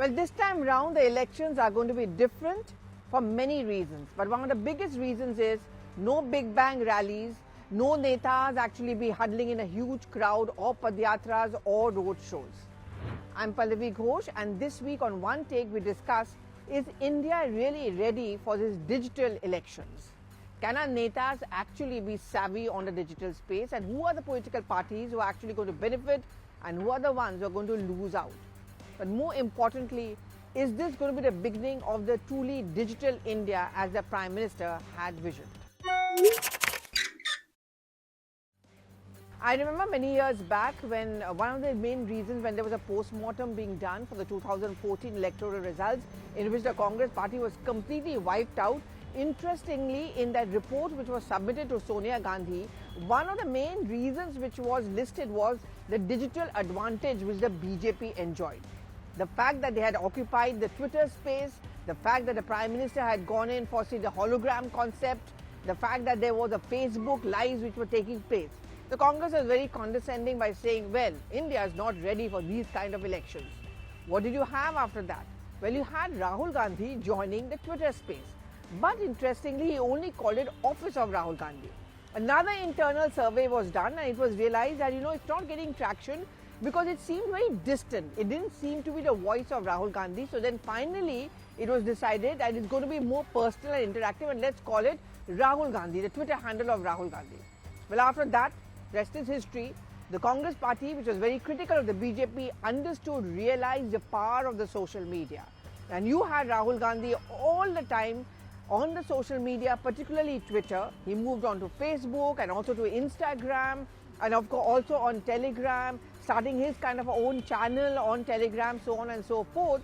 Well, this time round, the elections are going to be different for many reasons. But one of the biggest reasons is no big bang rallies, no netas actually be huddling in a huge crowd or padyatras or road shows. I'm Pallavi Ghosh, and this week on One Take we discuss, is India really ready for these digital elections? Can our netas actually be savvy on the digital space, and who are the political parties who are actually going to benefit and who are the ones who are going to lose out? But more importantly, is this going to be the beginning of the truly digital India as the Prime Minister had visioned? I remember many years back when one of the main reasons when there was a post-mortem being done for the 2014 electoral results in which the Congress party was completely wiped out. Interestingly, in that report which was submitted to Sonia Gandhi, one of the main reasons which was listed was the digital advantage which the BJP enjoyed. The fact that they had occupied the Twitter space, the fact that the Prime Minister had gone in for, say, the hologram concept, the fact that there was a Facebook lives which were taking place. The Congress was very condescending by saying, well, India is not ready for these kind of elections. What did you have after that? Well, you had Rahul Gandhi joining the Twitter space. But interestingly, he only called it Office of Rahul Gandhi. Another internal survey was done and it was realized that, it's not getting traction because it seemed very distant. It didn't seem to be the voice of Rahul Gandhi. So then finally, it was decided that it's going to be more personal and interactive, and let's call it Rahul Gandhi, the Twitter handle of Rahul Gandhi. Well, after that, rest is history. The Congress party, which was very critical of the BJP, understood, realized the power of the social media. And you had Rahul Gandhi all the time on the social media, particularly Twitter. He moved on to Facebook and also to Instagram, and of course also on Telegram, starting his kind of own channel on Telegram, so on and so forth.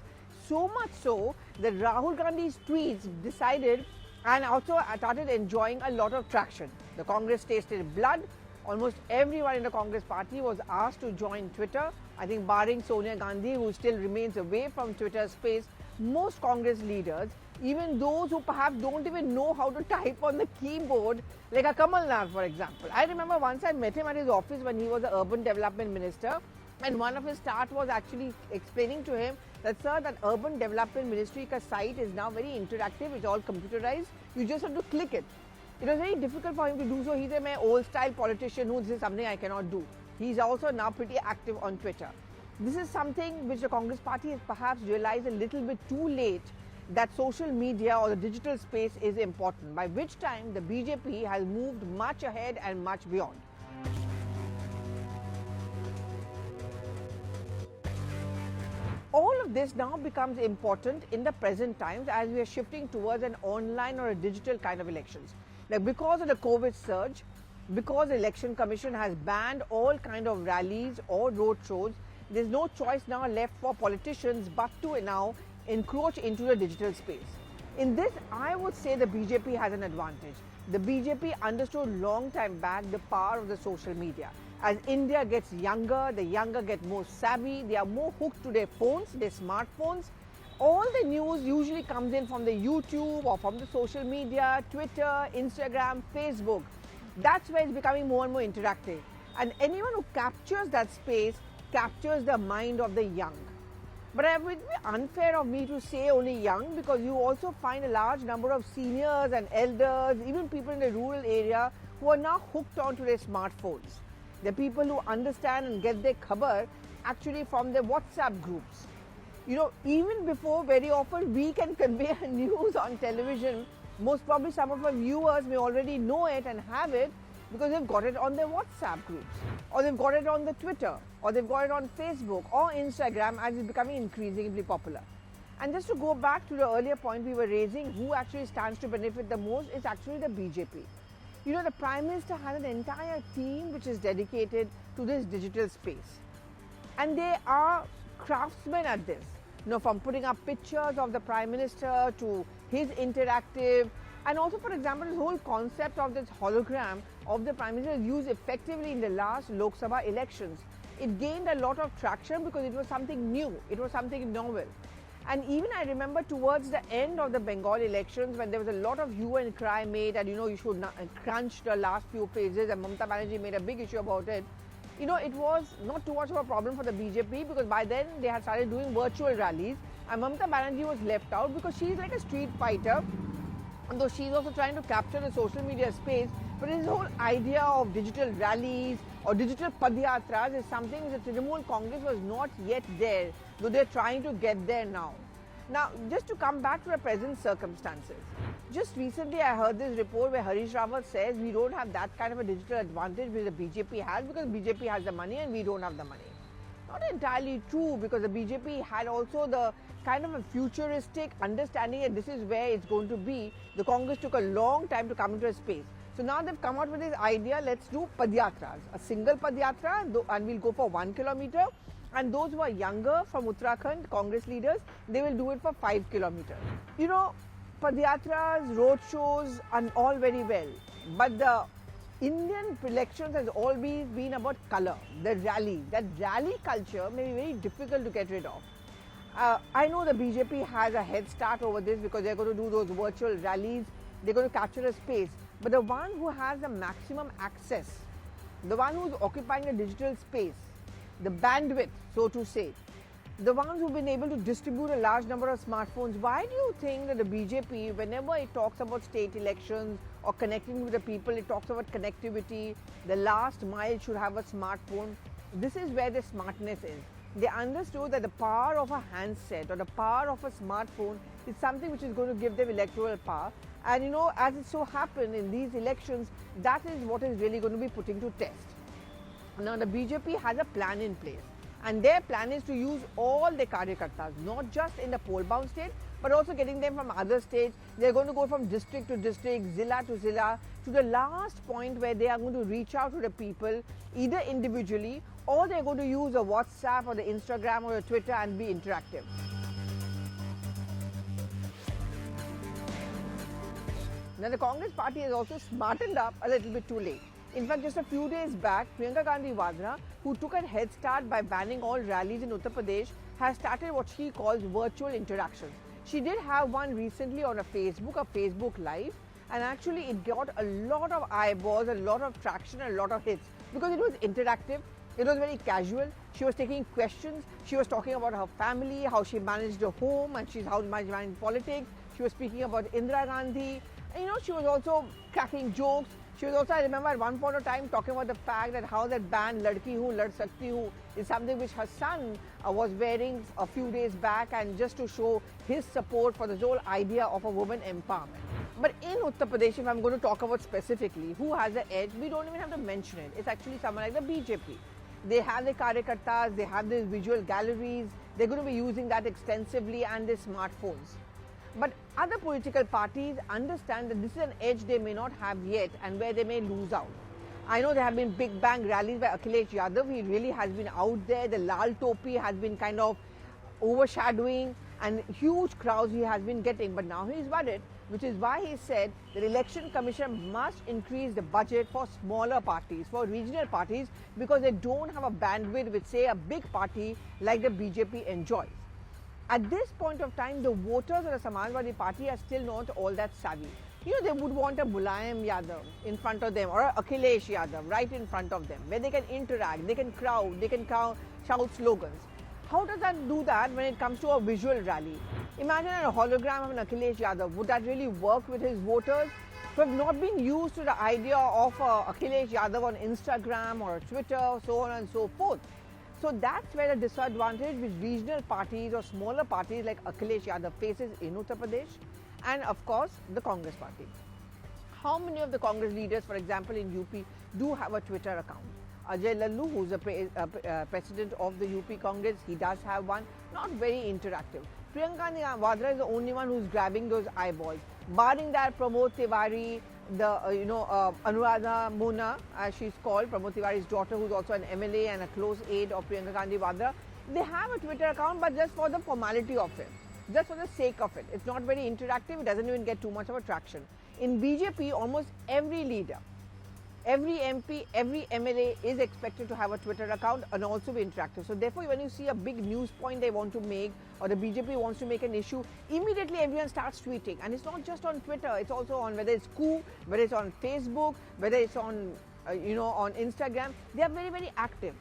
So much so that Rahul Gandhi's tweets decided and also started enjoying a lot of traction. The Congress tasted blood. Almost everyone in the Congress party was asked to join Twitter. I think barring Sonia Gandhi, who still remains away from Twitter space, most Congress leaders, even those who perhaps don't even know how to type on the keyboard, like a Kamal Nath, for example. I remember once I met him at his office when he was the Urban Development Minister, and one of his start was actually explaining to him that, sir, that Urban Development Ministry ka site is now very interactive, it's all computerized, you just have to click it. It was very difficult for him to do so. He's a old style politician who, this is something I cannot do. He's also now pretty active on Twitter. This is something which the Congress party has perhaps realized a little bit too late, that social media or the digital space is important, by which time the BJP has moved much ahead and much beyond. All of this now becomes important in the present times as we are shifting towards an online or a digital kind of elections. Like because of the COVID surge, because the Election Commission has banned all kind of rallies or road shows, there's no choice now left for politicians but to now encroach into the digital space. In this, I would say the BJP has an advantage. The BJP understood long time back the power of the social media. As India gets younger, the younger get more savvy, they are more hooked to their phones, their smartphones. All the news usually comes in from the YouTube or from the social media, Twitter, Instagram, Facebook. That's where it's becoming more and more interactive. And anyone who captures that space captures the mind of the young. But it would be unfair of me to say only young, because you also find a large number of seniors and elders, even people in the rural area who are now hooked onto their smartphones. The people who understand and get their khabar actually from their WhatsApp groups. Even before very often we can convey a news on television, most probably some of our viewers may already know it and have it because they've got it on their WhatsApp groups, or they've got it on the Twitter, or they've got it on Facebook or Instagram, as it's becoming increasingly popular. And just to go back to the earlier point we were raising, who actually stands to benefit the most is actually the BJP. The Prime Minister has an entire team which is dedicated to this digital space. And they are craftsmen at this. From putting up pictures of the Prime Minister to his interactive, and also, for example, this whole concept of this hologram of the Prime Minister is used effectively in the last Lok Sabha elections. It gained a lot of traction because it was something new, it was something novel. And even I remember towards the end of the Bengal elections, when there was a lot of hue and cry made that, you should not crunch the last few pages, and Mamata Banerjee made a big issue about it. It was not too much of a problem for the BJP because by then they had started doing virtual rallies And Mamata Banerjee was left out because she's like a street fighter, though she's also trying to capture the social media space. But this whole idea of digital rallies or digital padyatras is something which the Trinamool Congress was not yet there, though they're trying to get there now. Now, just to come back to the present circumstances, just recently I heard this report where Harish Rawat says we don't have that kind of a digital advantage which the BJP has because BJP has the money and we don't have the money. Not entirely true, because the BJP had also the kind of a futuristic understanding that this is where it's going to be. The Congress took a long time to come into a space. So now they've come out with this idea, let's do padyatras, a single padyatra, and we'll go for 1 kilometer. And those who are younger from Uttarakhand, Congress leaders, they will do it for 5 kilometers. You know, padyatras, road shows are all very well, but the Indian elections has always been about color, the rally. That rally culture may be very difficult to get rid of. I know the BJP has a head start over this because they're going to do those virtual rallies, they're going to capture a space. But the one who has the maximum access, the one who's occupying a digital space, the bandwidth, so to say, the ones who've been able to distribute a large number of smartphones, why do you think that the BJP, whenever it talks about state elections or connecting with the people, it talks about connectivity, the last mile should have a smartphone? This is where the smartness is. They understood that the power of a handset or the power of a smartphone is something which is going to give them electoral power. And you know, as it so happened in these elections, that is what is really going to be putting to test. Now, the BJP has a plan in place. And their plan is to use all the karyakartas, not just in the poll-bound state, but also getting them from other states. They're going to go from district to district, zilla to the last point where they are going to reach out to the people, either individually, or they're going to use a WhatsApp or the Instagram or the Twitter and be interactive. Now, the Congress party has also smartened up a little bit too late. In fact, just a few days back, Priyanka Gandhi Vadra, who took a head start by banning all rallies in Uttar Pradesh, has started what she calls virtual interactions. She did have one recently on a Facebook Live, and actually it got a lot of eyeballs, a lot of traction, a lot of hits because it was interactive, it was very casual. She was taking questions, she was talking about her family, how she managed her home, and how she managed politics. She was speaking about Indira Gandhi, and you know, she was also cracking jokes. She was also, I remember at one point of time, talking about the fact that how that band Ladki Hu, Lad Sakti Hu is something which her son was wearing a few days back, and just to show his support for this whole idea of a woman empowerment. But in Uttar Pradesh, if I'm going to talk about specifically who has the edge, we don't even have to mention it. It's actually someone like the BJP. They have the karyakartas, they have the visual galleries, they're going to be using that extensively, and their smartphones. But other political parties understand that this is an edge they may not have yet and where they may lose out. I know there have been big bang rallies by Akhilesh Yadav. He really has been out there. The Lal Topi has been kind of overshadowing, and huge crowds he has been getting. But now he is worried, which is why he said the Election Commission must increase the budget for smaller parties, for regional parties, because they don't have a bandwidth which, say, a big party like the BJP enjoys. At this point of time, the voters of the Samajwadi Party are still not all that savvy. You know, they would want a Mulayam Yadav in front of them, or a Akhilesh Yadav right in front of them, where they can interact, they can crowd, they can shout slogans. How does that do that when it comes to a visual rally? Imagine a hologram of an Akhilesh Yadav. Would that really work with his voters who have not been used to the idea of Akhilesh Yadav on Instagram or Twitter, so on and so forth? So that's where the disadvantage which regional parties or smaller parties like Akhilesh Yadav faces in Uttar Pradesh, and of course the Congress party. How many of the Congress leaders, for example in UP, do have a Twitter account? Ajay Lallu, who's the president of the UP Congress, he does have one, not very interactive. Priyanka Vadra is the only one who's grabbing those eyeballs. Barring that, Pramod Tiwari, the Anuradha Mona, as she's called, Pramod Tiwari's daughter, who's also an MLA and a close aide of Priyanka Gandhi Vadra, they have a Twitter account, but just for the formality of it, just for the sake of it. It's not very interactive, it doesn't even get too much of a traction. In BJP, almost every leader, every MP, every MLA is expected to have a Twitter account and also be interactive. So therefore, when you see a big news point they want to make, or the BJP wants to make an issue, immediately everyone starts tweeting. And it's not just on Twitter, it's also on, whether it's Coup, whether it's on Facebook, whether it's on, on Instagram. They are very, very active.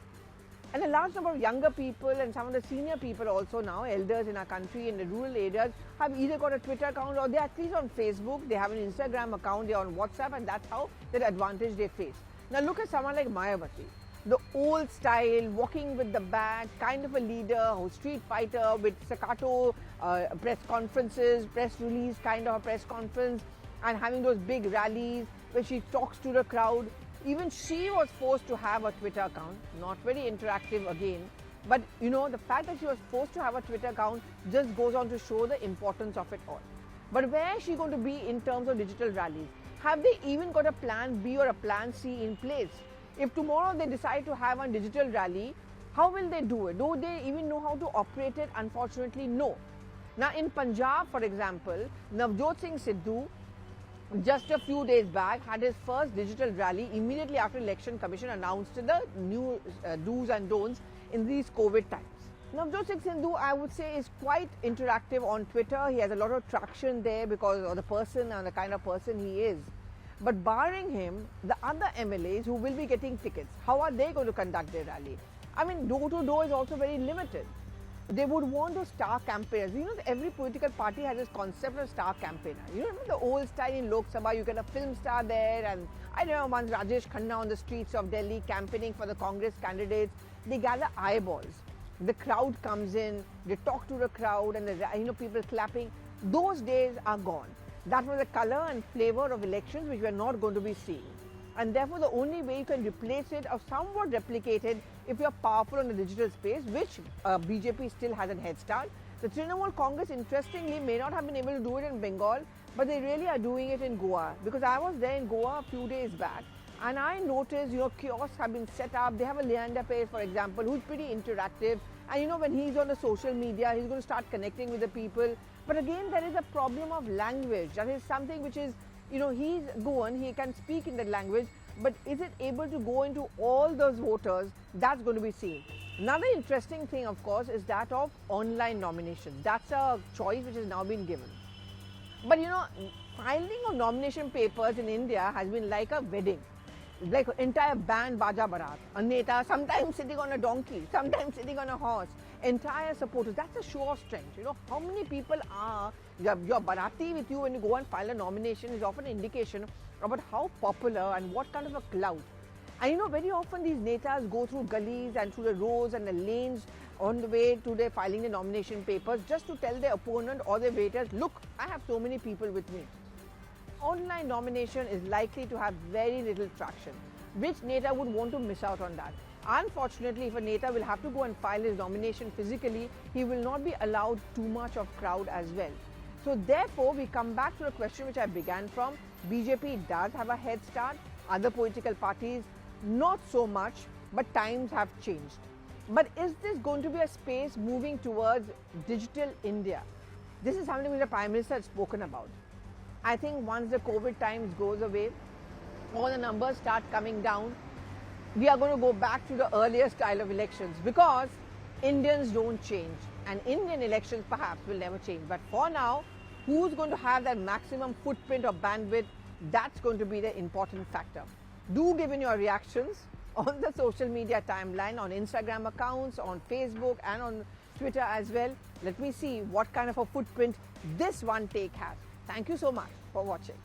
And a large number of younger people and some of the senior people also now, elders in our country in the rural areas, have either got a Twitter account or they're at least on Facebook, they have an Instagram account, they're on WhatsApp, and that's how that advantage they face. Now look at someone like Mayawati, the old style, walking with the bag, kind of a leader, who's street fighter with staccato press conferences, press release kind of a press conference, and having those big rallies where she talks to the crowd. Even she was forced to have a Twitter account, not very interactive again, but you know, the fact that she was forced to have a Twitter account just goes on to show the importance of it all. But where is she going to be in terms of digital rallies? Have they even got a plan B or a plan C in place? If tomorrow they decide to have a digital rally, how will they do it? Do they even know how to operate it? Unfortunately, no. Now in Punjab, for example, Navjot Singh Sidhu just a few days back had his first digital rally immediately after Election Commission announced the new do's and don'ts in these COVID times. Navjot Singh Sidhu, I would say, is quite interactive on Twitter. He has a lot of traction there because of the person and the kind of person he is. But barring him, the other MLAs who will be getting tickets, how are they going to conduct their rally? I mean, door to door is also very limited. They would want those star campaigners. You know, every political party has this concept of star campaigner. You remember the old style in Lok Sabha, you get a film star there, and I remember once Rajesh Khanna on the streets of Delhi campaigning for the Congress candidates. They gather eyeballs. The crowd comes in, they talk to the crowd, and people clapping. Those days are gone. That was the color and flavor of elections which we are not going to be seeing. And therefore, the only way you can replace it or somewhat replicate it if you are powerful in the digital space, which BJP still has a head start. The Trinamool Congress, interestingly, may not have been able to do it in Bengal, but they really are doing it in Goa. Because I was there in Goa a few days back, and I noticed, kiosks have been set up. They have a Leander Pace, for example, who's pretty interactive. And when he's on the social media, he's going to start connecting with the people. But again, there is a problem of language. That is something which is, he's Goan, he can speak in that language, but is it able to go into all those voters? That's going to be seen. Another interesting thing, of course, is that of online nomination. That's a choice which has now been given. But filing of nomination papers in India has been like a wedding. Like an entire band, Baja Barat, a neta, sometimes sitting on a donkey, sometimes sitting on a horse, entire supporters. That's a show of strength. How many people are your Barati with you when you go and file a nomination is often an indication about how popular and what kind of a clout. And very often these netas go through gullies and through the roads and the lanes on the way to their filing the nomination papers just to tell their opponent or their voters, look, I have so many people with me. Online nomination is likely to have very little traction. Which neta would want to miss out on that? Unfortunately, if a neta will have to go and file his nomination physically, he will not be allowed too much of crowd as well. So therefore, we come back to the question which I began from. BJP does have a head start. Other political parties, not so much, but times have changed. But is this going to be a space moving towards digital India? This is something which the Prime Minister has spoken about. I think once the COVID times goes away, all the numbers start coming down, we are going to go back to the earlier style of elections because Indians don't change and Indian elections perhaps will never change. But for now, who's going to have that maximum footprint or bandwidth, that's going to be the important factor. Do give in your reactions on the social media timeline, on Instagram accounts, on Facebook and on Twitter as well. Let me see what kind of a footprint this one take has. Thank you so much for watching.